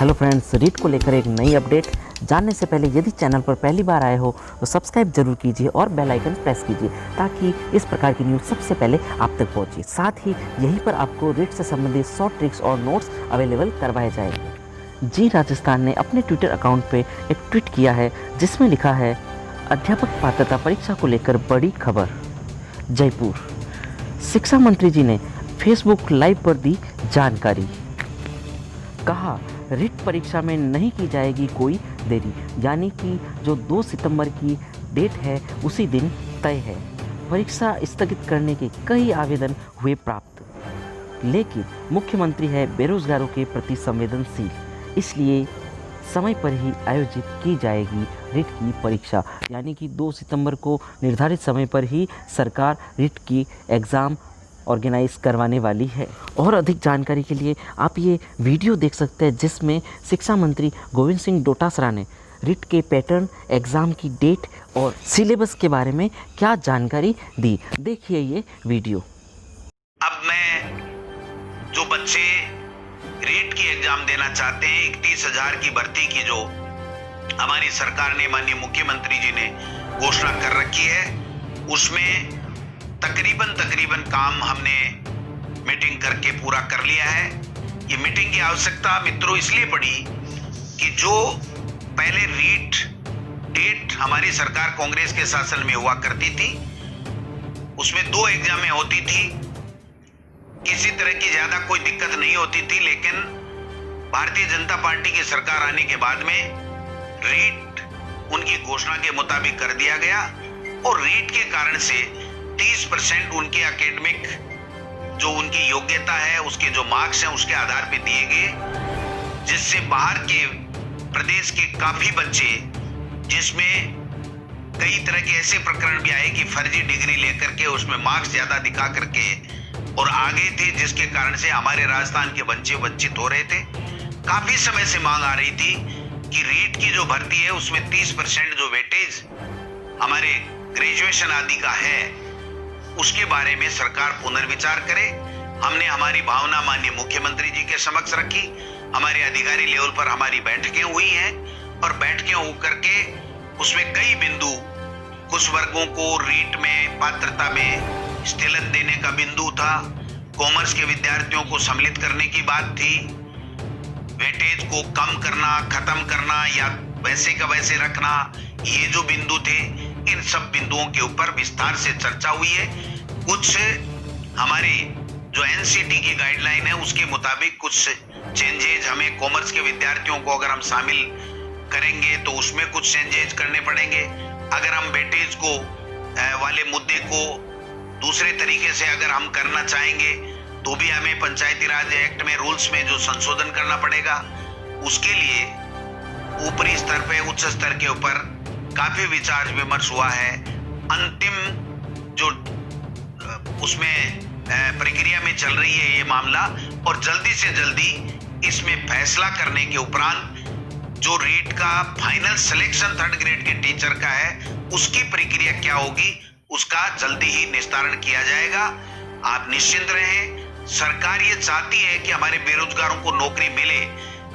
Hello friends, REET को लेकर एक नई अपडेट जानने से पहले यदि चैनल पर पहली बार आए हो तो सब्सक्राइब जरूर कीजिए और बेल आइकन प्रेस कीजिए ताकि इस प्रकार की न्यूज़ सबसे पहले आप तक पहुंचे। साथ ही यहीं पर आपको रीट से संबंधित शॉर्ट ट्रिक्स और नोट्स अवेलेबल करवाए जाएंगे। जी राजस्थान ने अपने ट्विटर अकाउंट पे एक ट्वीट किया है जिसमें लिखा है, अध्यापक पात्रता परीक्षा को लेकर बड़ी खबर। जयपुर शिक्षा मंत्री जी ने फेसबुक लाइव पर दी जानकारी। कहा, रिट परीक्षा में नहीं की जाएगी कोई देरी, यानी कि जो 2 सितंबर की डेट है उसी दिन तय है। परीक्षा स्थगित करने के कई आवेदन हुए प्राप्त, लेकिन मुख्यमंत्री है बेरोजगारों के प्रति संवेदनशील, इसलिए समय पर ही आयोजित की जाएगी रिट की परीक्षा। यानी कि 2 सितंबर को निर्धारित समय पर ही सरकार रिट की एग्ज़ाम ऑर्गेनाइज करवाने वाली है। और अधिक जानकारी के लिए आप ये वीडियो देख सकते हैं जिसमें शिक्षा मंत्री गोविंद सिंह डोटासरा ने रिट के पैटर्न, एग्ज़ाम की डेट और सिलेबस के बारे में क्या जानकारी दी। देखिए ये वीडियो। अब मैं जो बच्चे रीट की एग्जाम देना चाहते हैं, 31,000 की भर्ती की जो हमारी सरकार ने, माननीय मुख्यमंत्री जी ने घोषणा कर रखी है, उसमें तकरीबन काम हमने मीटिंग करके पूरा कर लिया है। ये मीटिंग की आवश्यकता मित्रों इसलिए पड़ी कि जो पहले रीट डेट हमारी सरकार कांग्रेस के शासन में हुआ करती थी, उसमें 2 एग्जामें होती थी, किसी तरह की ज्यादा कोई दिक्कत नहीं होती थी। लेकिन भारतीय जनता पार्टी की सरकार आने के बाद में रीट उनकी घोषणा के मुताबिक कर दिया गया और रीट के कारण से 30% उनके एकेडमिक जो उनकी योग्यता है, उसके जो मार्क्स हैं, उसके आधार पे दिए गए, जिससे बाहर के प्रदेश के काफी बच्चे, जिसमें कई तरह के ऐसे प्रकरण भी आए कि फर्जी डिग्री लेकर के उसमें मार्क्स ज्यादा दिखा करके और आगे थे, जिसके कारण से हमारे राजस्थान के बच्चे वंचित हो रहे थे। काफी समय से मांग आ रही थी कि रीट की जो भर्ती है उसमें 30% जो वेटेज हमारे ग्रेजुएशन आदि का है, उसके बारे में सरकार पुनर्विचार करे। हमने हमारी भावना माननीय मुख्यमंत्री जी के समक्ष रखी। हमारे अधिकारी लेवल पर हमारी बैठकें हुई हैं और बैठकें होकर के उसमें कई बिंदु, कुछ वर्गों को रीट में पात्रता में स्थलन देने का बिंदु था, कॉमर्स के विद्यार्थियों को सम्मिलित करने की बात थी, वेटेज को कम करना, खत्म करना या वैसे का वैसे रखना, ये जो बिंदु थे, इन सब बिंदुओं के ऊपर विस्तार से चर्चा हुई है। कुछ हमारी जो एनसीटी की गाइडलाइन है उसके मुताबिक कुछ चेंजेज हमें कॉमर्स के विद्यार्थियों को अगर हम शामिल करेंगे तो उसमें कुछ चेंजेज करने पड़ेंगे। अगर हम वेटेज को वाले मुद्दे को दूसरे तरीके से अगर हम करना चाहेंगे तो भी हमें पंचायती राज एक्ट में रूल्स में जो संशोधन करना पड़ेगा। उसके लिए ऊपरी स्तर पे, उच्च स्तर के ऊपर काफी विचार विमर्श हुआ है। अंतिम जो उसमें प्रक्रिया में चल रही है ये मामला, और जल्दी से जल्दी इसमें फैसला करने के उपरांत जो रीट का फाइनल सिलेक्शन 3rd ग्रेड के टीचर का है, उसकी प्रक्रिया क्या होगी, उसका जल्दी ही निस्तारण किया जाएगा। आप निश्चिंत रहें। सरकार ये चाहती है कि हमारे बेरोजगारों को नौकरी मिले,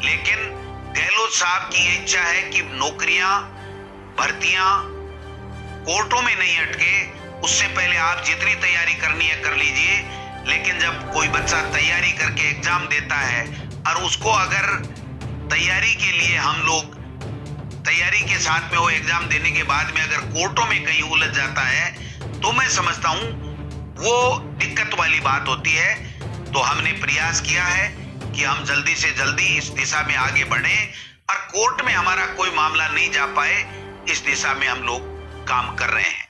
लेकिन गहलोत साहब की ये इच्छा है कि नौकरियां, भर्तियां कोर्टों में नहीं अटके। उससे पहले आप जितनी तैयारी करनी है कर लीजिए, लेकिन जब कोई बच्चा तैयारी करके एग्जाम देता है और उसको अगर तैयारी के लिए हम लोग तैयारी के साथ में वो एग्जाम देने के बाद में अगर कोर्टों में कहीं उलझ जाता है तो मैं समझता हूं वो दिक्कत वाली बात होती है। तो हमने प्रयास किया है कि हम जल्दी से जल्दी इस दिशा में आगे बढ़े और कोर्ट में हमारा कोई मामला नहीं जा पाए, इस दिशा में हम लोग काम कर रहे हैं।